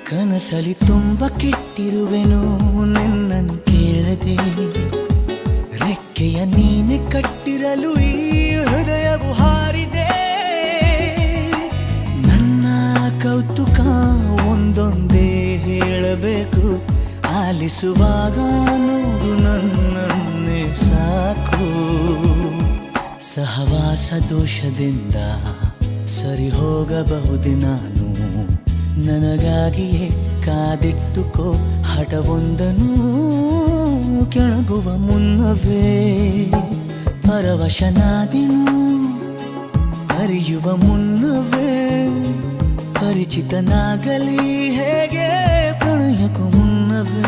ಕನಸಲಿ ತುಂಬ ಕೆಟ್ಟಿರುವೆನು ನಿನ್ನನ್ನು ಕೇಳದೆ, ರೆಕ್ಕೆಯ ನೀನೆ ಕಟ್ಟಿರಲು ಈ ಹೃದಯವು ಹಾರಿದೆ. ನನ್ನ ಕೌತುಕ ಒಂದೊಂದೇ ಹೇಳಬೇಕು, ಆಲಿಸುವಾಗ ನೋಡು ನನ್ನನ್ನೇ ಸಾಕು. ಸಹವಾಸ ದೋಷದಿಂದ ಸರಿ ಹೋಗಬಹುದೇ ನಾನು, ನನಗಾಗಿಯೇ ಕಾದಿಟ್ಟುಕೋ ಹಠವೊಂದನು. ಕೆಳಗುವ ಮುನ್ನವೇ ಪರವಶನಾದೆನು, ಅರಿಯುವ ಮುನ್ನವೇ ಪರಿಚಿತನಾಗಲಿ ಹೇಗೆ ಪ್ರಣಯಕ್ಕೂ ಮುನ್ನವೇ.